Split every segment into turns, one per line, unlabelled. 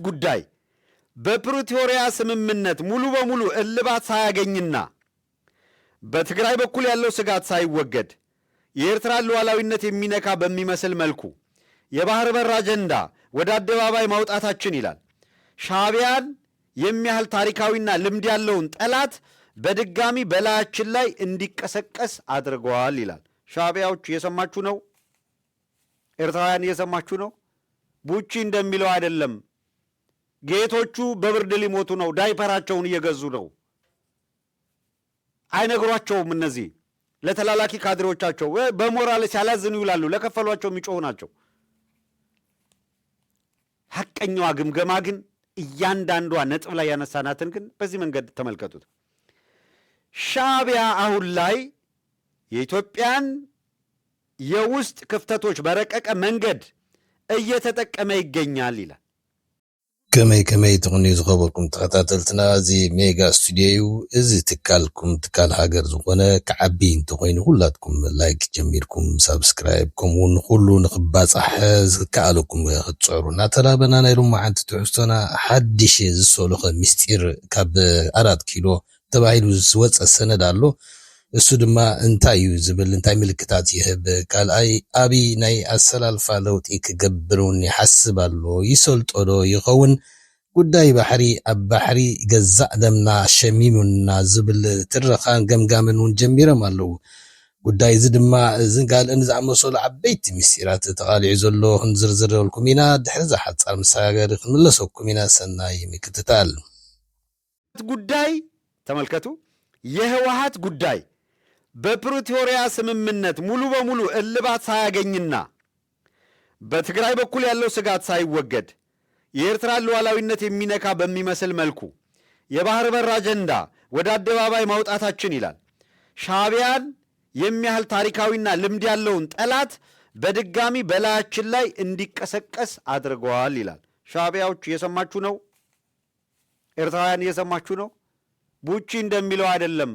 ጉዳይ በፕሪቶሪያ ስምምነት ሙሉ በሙሉ እልባት ሳያገኝና በትግራይ በኩል ያለው ስጋት ሳይወገድ የኤርትራ ሉዓላዊነት የሚነካ በሚመስል መልኩ የባህር በር አጀንዳ ወደ አደባባይ ማውጣታችን ይላል ሻዕቢያን የሚያህል ታሪካዊና ልምድ ያለውን ጠላት በድጋሚ በላያችን ላይ እንዲቀሰቀስ አድርገዋል ይላል። ሻዕቢያዎች እየሰማችሁ ነው? ኤርትራውያን እየሰማችሁ ነው? ቡቺ እንደሚለው አይደለም። ጌቶቹ በብርድ ሊሞቱ ነው። ዳይፐራቸውን እየገዙ ነው። አይነግሯቸውም። እነዚህ ለተላላኪ ካድሬዎቻቸው በሞራል ሲያላዝኑ ይውላሉ። ለከፈሏቸው የሚጮሁ ናቸው። ሐቀኛዋ ግምገማ ግን እያንዳንዷ ነጥብ ላይ ያነሳናትን ግን በዚህ መንገድ ተመልከቱት። ሻዕቢያ አሁን ላይ የኢትዮጵያን የውስጥ ክፍተቶች በረቀቀ መንገድ እየተጠቀመ ይገኛል ይላል።
ከመይ ትኹኑ ዝኸበርኩም ተኸታተልትና እዚ ሜጋ ስቱዲዮ እዚ ትካልኩም ትካል ሃገር ዝኾነ ክዓቢ እንተኮይኑ ሁላትኩም ላይክ ጀሚርኩም ሳብስክራይብ ከምኡውን ኩሉ ንኽባፃሕ ዝከኣለኩም ክትፅዕሩ እናተላበና ናይ ሎማዓንቲ ትሕዝቶና ሓድሽ ዝሰሉኸ ምስጢር ካብ 4 ኪሎ ተባሂሉ ዝወፀ ሰነድ ኣሎ እሱ ድማ እንታይ እዩ ዝብል እንታይ ምልክታት ይህብ ካልኣይ ኣብይ ናይ ኣሰላልፋ ለውጢ ክገብሩን ይሓስብ ኣሎ ይሰልጦ ዶ ይኸውን ጉዳይ ባሕሪ ኣብ ባሕሪ ገዛእ ደምና ሸሚሙና ዝብል ትረኻን ገምጋምን እውን ጀሚሮም ኣለዉ ጉዳይ እዚ ድማ ካልእን ዝኣመሰሉ ዓበይቲ ምስጢራት ተቓሊዑ ዘሎ ክንዝርዝረልኩም ኢና ድሕሪ ዝሓፃር መሰጋገሪ ክንምለሰኩም ኢና ሰናይ ምክትታል
ጉዳይ ተመልከቱ የህወሓት ጉዳይ በፕሪቶሪያ ስምምነት ሙሉ በሙሉ እልባት ሳያገኝና በትግራይ በኩል ያለው ስጋት ሳይወገድ የኤርትራ ሉዓላዊነት የሚነካ በሚመስል መልኩ የባህር በር አጀንዳ ወደ አደባባይ ማውጣታችን ይላል ሻዕቢያን የሚያህል ታሪካዊና ልምድ ያለውን ጠላት በድጋሚ በላያችን ላይ እንዲቀሰቀስ አድርገዋል ይላል። ሻዕቢያዎች እየሰማችሁ ነው? ኤርትራውያን እየሰማችሁ ነው? ቡቺ እንደሚለው አይደለም።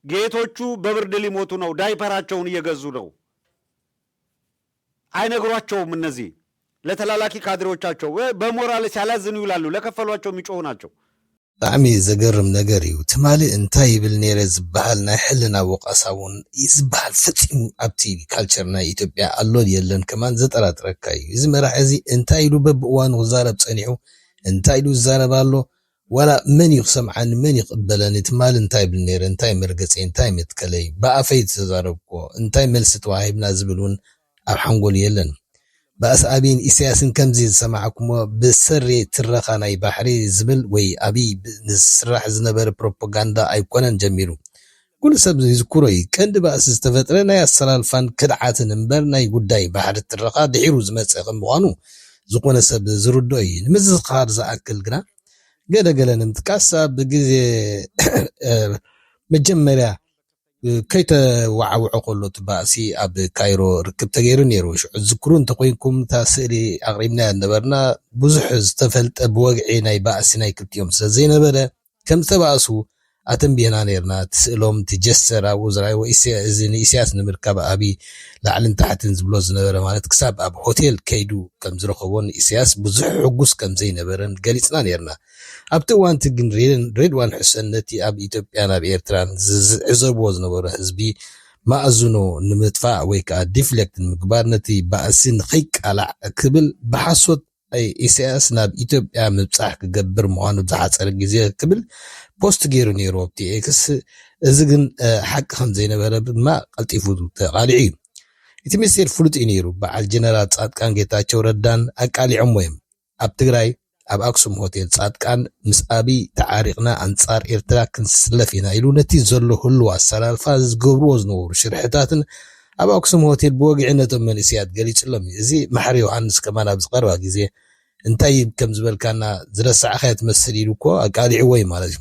ጌቶቹ በብርድ ሊሞቱ ነው። ዳይፐራቸውን እየገዙ ነው። አይነግሯቸውም። እነዚህ ለተላላኪ ካድሬዎቻቸው በሞራል ሲያላዝኑ ይውላሉ። ለከፈሏቸው የሚጮሁ ናቸው።
ብጣዕሚ ዘገርም ነገር እዩ ትማሊ እንታይ ይብል ነይረ ዝበሃል ናይ ሕልና ወቃሳውን ይዝበሃል ፈፂሙ ኣብቲ ካልቸር ናይ ኢትዮጵያ ኣሎ የለን ከማን ዘጠራጥረካ እዩ እዚ መራሒ እዚ እንታይ ኢሉ በብእዋኑ ክዛረብ ፀኒሑ እንታይ ኢሉ ዝዛረብ ኣሎ ወላ መን ይኽሰምዓኒ መን ይቕበለኒ ትማሊ እንታይ ብል ነይረ እንታይ መርገፂ እንታይ መትከለይ ብኣፈይ ተዛረብኮ እንታይ መልሲ ተዋሂብና ዝብል እውን ኣብ ሓንጎል የለን በአስአቢን ኢሳያስን ከምዚ ዝሰማዕኩሞ ብሰሪ ትረኻ ናይ ባሕሪ ዝብል ወይ ኣብይ ንስራሕ ዝነበረ ፕሮፓጋንዳ ኣይኮነን ጀሚሩ ኩሉ ሰብ ይዝክሮ እዩ ቀንዲ ባእሲ ዝተፈጥረ ናይ ኣሰላልፋን ክድዓትን እምበር ናይ ጉዳይ ባሕሪ ትረኻ ድሒሩ ዝመፅእ ከም ምዃኑ ዝኾነ ሰብ ዝርዶ እዩ ንምዝኻር ዝኣክል ግና ገለገለ ንምጥቃስ ብግዜ መጀመርያ ከይተዋዓውዖ ከሎ ትባእሲ ኣብ ካይሮ ርክብ ተገይሩ ነይሩ ሽዑ ዝክሩ እንተኮይንኩም እታ ስእሊ ኣቕሪብና ነበርና ብዙሕ ዝተፈልጠ ብወግዒ ናይ ባእሲ ናይ ክልቲኦም ስለዘይነበረ ከም ዝተባእሱ ኣተንቢህና ነርና ትስእሎም ትጀሰር ኣብኡ ዝረኣይዎ እዚ ንኢሳያስ ንምርካብ ኣብይ ላዕልን ታሕትን ዝብሎ ዝነበረ ማለት ክሳብ ኣብ ሆቴል ከይዱ ከም ዝረኸቦን ኢሳያስ ብዙሕ ሕጉስ ከም ዘይነበረን ገሊፅና ነርና ኣብቲ እዋንቲ ግን ሬድዋን ሕሰን ነቲ ኣብ ኢትዮጵያን ኣብ ኤርትራን ዝዕዘብዎ ዝነበረ ህዝቢ ማእዝኖ ንምጥፋእ ወይ ከዓ ዲፍሌክት ንምግባር ነቲ ባእሲ ንኸይቃላዕ ክብል ብሓሶት ኢሳያስ ናብ ኢትዮጵያ ምብፃሕ ክገብር ምዃኑ ዝሓፀረ ግዜ ክብል ፖስት ገይሩ ነይሩ ኣብቲ ኤክስ እዚ ግን ሓቂ ከም ዘይነበረ ድማ ቀልጢፉ ተቃሊዑ እዩ እቲ ምስጢር ፍሉጥ እዩ ነይሩ በዓል ጀነራል ጻድቃን ጌታቸው ረዳን ኣቃሊዖም እዮም ኣብ ትግራይ ኣብ ኣክሱም ሆቴል ጻድቃን ምስ ኣብይ ተዓሪቕና ኣንጻር ኤርትራ ክንስለፍ ኢና ኢሉ ነቲ ዘሎ ህሉ ኣሰላልፋ ዝገብርዎ ዝነበሩ ሽርሕታትን ኣብ ኣክሱም ሆቴል ብወግዕነቶም መንእስያት ገሊፅሎም እዚ ማሕሪ ዮሃንስ ከማን ኣብ ዝቐረባ ግዜ እንታይ ከም ዝበልካና ዝረሳዕኸ ትመስል ኢሉ እኮ ኣቃሊዕዎ እዩ ማለት እዩ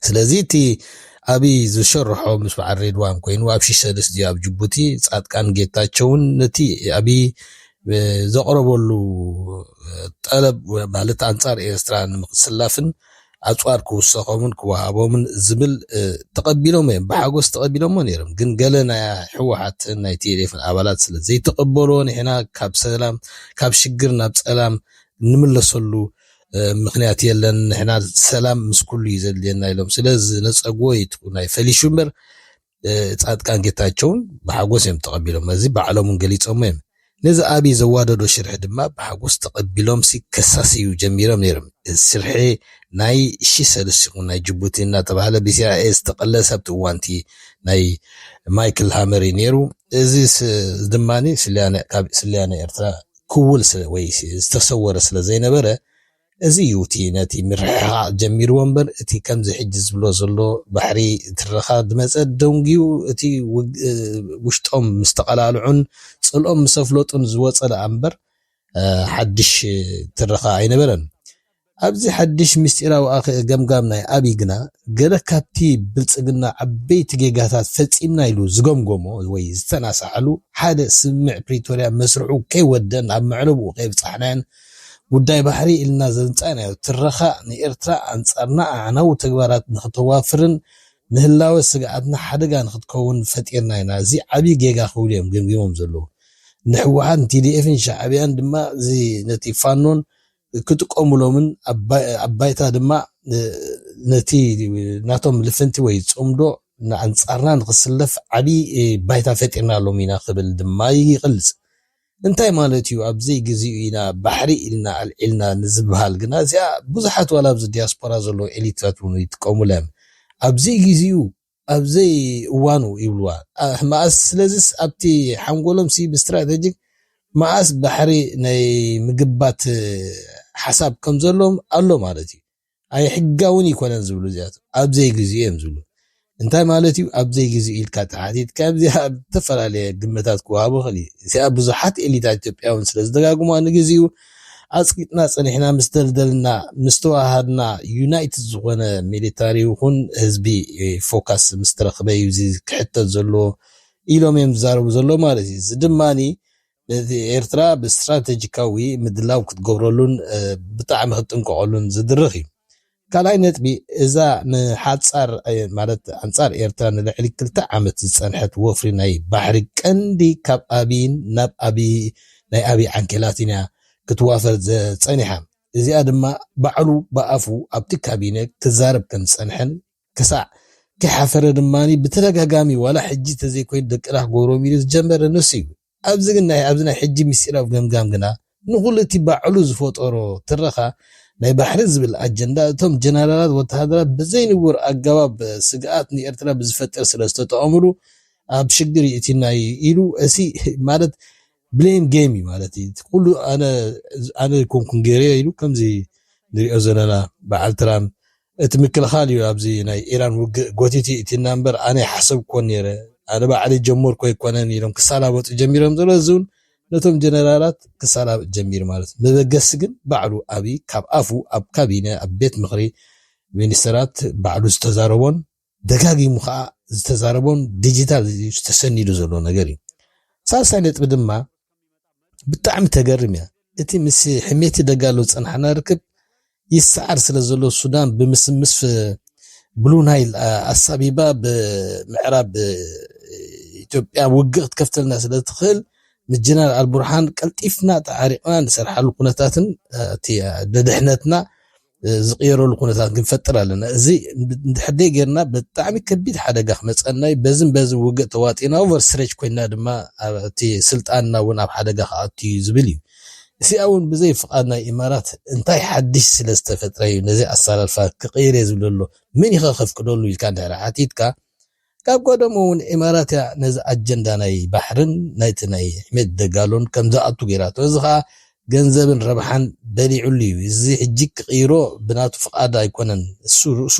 ስለዚ እቲ ኣብይ ዝሸርሖ ምስ በዓል ሬድዋን ኮይኑ ኣብ ሽሰልስ ድዩ ኣብ ጅቡቲ ጻድቃን ጌታቸውን ነቲ ኣብይ ዘቕረበሉ ጠለብ ማለት ኣንጻር ኤርትራ ንምክስላፍን ኣፅዋር ክውሰኾምን ክወሃቦምን ዝብል ተቐቢሎም እዮም ብሓጎስ ተቐቢሎሞ ነይሮም ግን ገለ ናይ ሕወሓትን ናይ ቲኤልኤፍን ኣባላት ስለ ዘይተቐበሎ ንሕና ካብ ሰላም ካብ ሽግር ናብ ፀላም ንምለሰሉ ምክንያት የለን ንሕና ሰላም ምስ ኩሉ ይዘልየና ኢሎም ስለዚ ነፀግዎ ይትኩ ናይ ፈሊሹ እምበር ጻድቃን ጌታቸውን ብሓጎስ እዮም ተቐቢሎም እዚ ባዕሎምን ገሊፆም እዮም ነዚ ኣብይ ዘዋደዶ ሽርሒ ድማ ብሓጎስ ተቐቢሎም ከሳስዩ ጀሚሮም ነይሮም ስርሒ ናይ ሺ3 ናይ ጅቡቲ እናተባህለ ብሲአይኤ ዝተቐለሰ ኣብቲ እዋንቲ ናይ ማይክል ሃመሪ ነይሩ እዚ ድማኒ ስልያነ ኤርትራ ክውል ወይ ዝተሰወረ ስለ ዘይነበረ እዚ ዩቲ ነቲ ምርሕኻ ጀሚርዎ እምበር እቲ ከምዚ ሕጂ ዝብሎ ዘሎ ባሕሪ ትረኻ ድመፀ ደንጊኡ እቲ ውሽጦም ምስተቐላልዑን ጽልኦም ምሰፍለጡን ዝወፀለ እምበር ሓድሽ ትረኻ ኣይነበረን ኣብዚ ሓድሽ ምስጢራዊ ገምጋም ናይ ኣብይ ግና ገለ ካብቲ ብልጽግና ዓበይቲ ጌጋታት ፈጺምና ኢሉ ዝገምገሞ ወይ ዝተናሳሓሉ ሓደ ስምዕ ፕሪቶሪያ መስርሑ ከይወደን ኣብ መዕረቡ ከይብጻሕናን ጉዳይ ባህሪ ኢልና ዘንጻናዮ ትረኻ ንኤርትራ አንጻርና ኣዕናው ተግባራት ንኽተዋፍርን ንህላወ ስጋኣትና ሓደጋ ንኽትከውን ፈጢርና ኢና እዚ ዓብይ ጌጋ ክብሉ እዮም ገምጊሞም ዘለዉ ንሕወሓት ቲዲኤፍን ሻዕብያን ድማ እዚ ነቲ ፋኖን ክጥቀሙሎምን ኣባይታ ድማ ነቲ ናቶም ልፍንቲ ወይ ጽምዶ ንኣንጻርና ንኽስለፍ ዓብይ ባይታ ፈጢርናሎም ኢና ክብል ድማ ይቕልጽ እንታይ ማለት እዩ ኣብዘይ ግዚኡ ኢና ባሕሪ ኢልና ኣልዒልና ንዝብሃል ግና እዚኣ ብዙሓት ዋላ ኣብዚ ዲያስፖራ ዘሎ ኤሊታት እውን ይጥቀሙሎም ኣብዘይ ግዚኡ ኣብዘይ እዋኑ ይብልዋ ማእስ ስለዚስ ኣብቲ ሓንጎሎም ብስትራቴጂክ ማእስ ባሕሪ ናይ ምግባት ሓሳብ ከም ዘሎም ኣሎ ማለት እዩ ኣይ ሕጋውን ይኮነን ዝብሉ እዚኣቶም ኣብዘይ ግዚኡ እዮም ዝብሉ እንታይ ማለት እዩ ኣብዘይ ግዚኡ ኢልካ ተሓቲት ካብዚኣ ተፈላለየ ግምታት ክወሃቡ ኽእል እዚኣ ብዙሓት ኤሊታት ኢትዮጵያውን ስለ ዝደጋግሞ ንግዚኡ ኣጽቂጥና ጸኒሕና ምስ ደልደልና ምስ ተዋሃድና ዩናይትድ ዝኾነ ሚሊታሪ ይኹን ህዝቢ ፎካስ ምስ ተረኽበ እዩ ክሕተት ዘሎ ኢሎም እዮም ዝዛረቡ ዘሎ ማለት እዩ እዚ ድማኒ ኤርትራ ብስትራቴጂካዊ ምድላው ክትገብረሉን ብጣዕሚ ክትጥንቀቐሉን ዝድርኽ እዩ ካልኣይ ነጥቢ እዛ ንሓጻር ማለት አንጻር ኤርትራ ንልዕሊ 2 ዓመት ዝጸንሐት ወፍሪ ናይ ባሕሪ ቀንዲ ካብ ኣብይን ናብ ናይ ኣብይ ዓንኬላቲና ክትዋፈር ዘጸኒሓ እዚኣ ድማ ባዕሉ ብኣፉ ኣብቲ ካቢኔት ክዛረብ ከም ዝጸንሐን ክሳዕ ክሓፈረ ድማኒ ብተደጋጋሚ ዋላ ሕጂ ተዘይኮይኑ ደቅና ክገብሮም ኢሉ ዝጀመረ ንሱ እዩ ኣብዚ ናይ ሕጂ ምስጢራዊ ገምጋም ግና ንኹሉ እቲ ባዕሉ ዝፈጠሮ ትረኻ ናይ ባሕሪ ዝብል ኣጀንዳ እቶም ጀነራላት ወተሃደራት ብዘይንውር ኣገባብ ስግኣት ንኤርትራ ብዝፈጠር ስለ ዝተጠቐምሉ ኣብ ሽግር ይእቲና ኢሉ እዚ ማለት ብሌም ጌም ማለት እዩ ኩሉ ኣነ ኮንኩን ገይረ ኢሉ ከምዚ ንሪኦ ዘለና በዓል ትራምፕ እቲ ምክልኻል እዩ ኣብዚ ናይ ኢራን ውግእ ጎቲቲ እቲና እምበር ኣነ ሓሰብኮ ነይረ ኣነ ባዕሊ ጀመርኮ ኣይኮነን ኢሎም ክሳላበጡ ጀሚሮም ዘሎ እዚውን ነቶም ጀነራላት ክሳላበጥ ጀሚር ማለት መበገስ ግን ባዕሉ ኣብይ ካብ ኣፉ ኣብ ካቢነ ኣብ ቤት ምኽሪ ሚኒስትራት ባዕሉ ዝተዛረቦን ደጋጊሙ ከዓ ዝተዛረቦን ዲጂታል ዝተሰኒዱ ዘሎ ነገር እዩ ሳልሳይ ነጥቢ ድማ ብጣዕሚ ተገርም እያ እቲ ምስ ሕሜቲ ደጋሎ ፀንሐና ርክብ ይሰዓር ስለ ዘሎ ሱዳን ብምስምስ ብሉ ናይል ኣሳቢባ ብምዕራብ ኢትዮጵያ ውግእ ክትከፍተልና ስለ ትኽእል ምጅነራል አልቡርሃን ቀልጢፍና ተዓሪቕና ንሰርሓሉ ኩነታትን እቲ ደድሕነትና ዝቕየረሉ ኩነታት ክንፈጥር ኣለና እዚ እንድሕደይ ጌርና ብጣዕሚ ከቢድ ሓደጋ ክመፀናይ በዝን ውግእ ተዋጢና ኦቨር ስትሬች ኮይና ድማ እቲ ስልጣንና እውን ኣብ ሓደጋ ከኣቱ ዝብል እዩ እዚ እውን ብዘይ ፍቃድ ናይ ኢማራት እንታይ ሓድሽ ስለ ዝተፈጥረ እዩ ነዚ ኣሰላልፋ ክቕይር ዝብለሎ ምን ይኸፍቅደሉ ኢልካ እንድሕር ሓቲትካ ካብ ቀደም እውን ኢማራት ነዚ ኣጀንዳ ናይ ባሕርን ናይቲ ናይ ሕሜት ደጋሎን ከም ዝኣቱ ጌራቶ እዚ ከዓ ገንዘብን ረብሓን በሊዑሉ እዩ እዚ ሕጂ ክቕይሮ ብናቱ ፍቃድ ኣይኮነን እሱ ርእሱ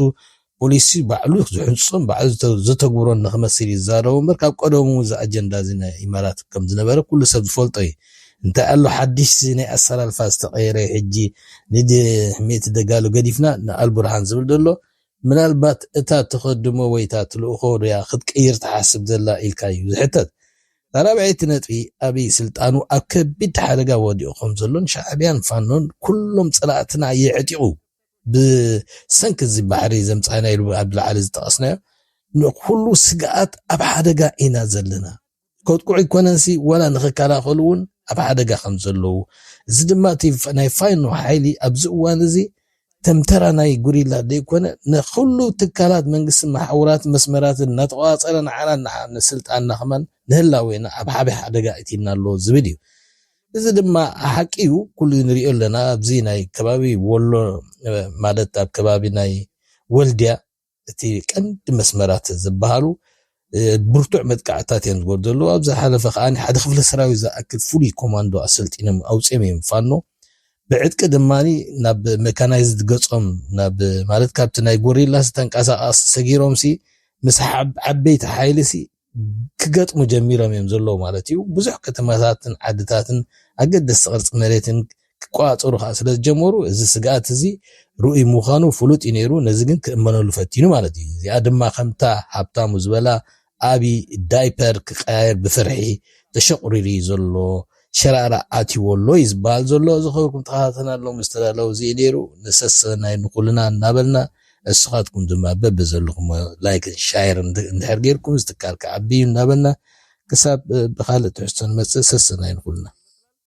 ፖሊሲ ባዕሉ ዝሕንጾም ባዕሉ ዝተግብሮን ንኽመስል ይዛረቡ እምበር ካብ ቀደም እዚ ኣጀንዳ እዚ ናይ ኢማራት ከም ዝነበረ ኩሉ ሰብ ዝፈልጦ እዩ እንታይ ኣሎ ሓድሽ ናይ ኣሰላልፋ ዝተቐየረ ሕጂ ንዲ ሕሜት ደጋሎ ገዲፍና ንኣልቡርሃን ዝብል ደሎ ምናልባት እታ ተኸድሞ ወይ እታ ትልእኾ ያ ክትቀይር ተሓስብ ዘላ ኢልካ እዩ ዝሕተት ራብዓይቲ ነጥቢ ኣብይ ስልጣኑ ኣብ ከቢድ ሓደጋ ወዲቑ ከም ዘሎን ሻዕብያን ፋኖን ኩሎም ፀላእትና የዕጢቑ ብሰንኪ እዚ ባሕሪ ዘምፃና ኢሉ ኣብ ላዕሊ ዝጠቐስናዮ ንኩሉ ስግኣት ኣብ ሓደጋ ኢና ዘለና ከጥቁዕ ይኮነንሲ ወላ ንኽከላኸሉ እውን ኣብ ሓደጋ ከም ዘለዉ እዚ ድማ እቲ ናይ ፋኖ ሓይሊ ኣብዚ እዋን እዚ ተምተራ ናይ ጉሪላ ደይኮነ ንኩሉ ትካላት መንግስቲ ማሕበራት መስመራትን እናተቋፀረ ንዓና ንስልጣንና ከመን ንህላዌና ኣብ ሓበይ ሓደጋ እቲና ኣሎ ዝብል እዩ እዚ ድማ ሓቂዩ ኩሉ ንሪኦ ኣለና ኣብዚ ናይ ከባቢ ወሎ ማለት ኣብ ከባቢ ናይ ወልድያ እቲ ቀንዲ መስመራት ዝበሃሉ ብርቱዕ መጥቃዕታት እዮም ዝገበሩ ዘለዉ ኣብዚ ሓለፈ ከዓኒ ሓደ ክፍለ ሰራዊት ዝኣክል ፍሉይ ኮማንዶ ኣሰልጢኖም ኣውፅኦም እዮም ፋኖ ብዕጥቂ ድማኒ ናብ ሜካናይዝድ ገጾም ናብ ማለት ካብቲ ናይ ጎሪላስ ተንቀሳቐስ ሰጊሮምሲ ምስ ዓበይቲ ሓይልሲ ክገጥሙ ጀሚሮም እዮም ዘለዉ ማለት እዩ ብዙሕ ከተማታትን ዓድታትን ኣገደስቲ ቅርፂ መሬትን ክቋፀሩ ከዓ ስለ ዝጀመሩ እዚ ስግኣት እዚ ርኡይ ምዃኑ ፍሉጥ እዩ ነይሩ ነዚ ግን ክእመነሉ ፈቲኑ ማለት እዩ እዚኣ ድማ ከምታ ሃብታሙ ዝበላ ዓብዪ ዳይፐር ክቀያየር ብፍርሒ ተሸቁሪሩ ዘሎ ሸራራ ኣትይወሎ እዩ ዝበሃል ዘሎ ዝኸበርኩም ተኸታተልናሎ ምስተዳለው እዚ ነይሩ ንሰሰናይ ንኩልና እናበልና እስኻትኩም ድማ በብዘለኹም ላይክን ሻየርን እንድሕር ጌርኩም ዝትካል ክዓቢ እናበልና ክሳብ ብካልእ ትሕዝቶ ንመፅእ ሰሰናይ ንኩልና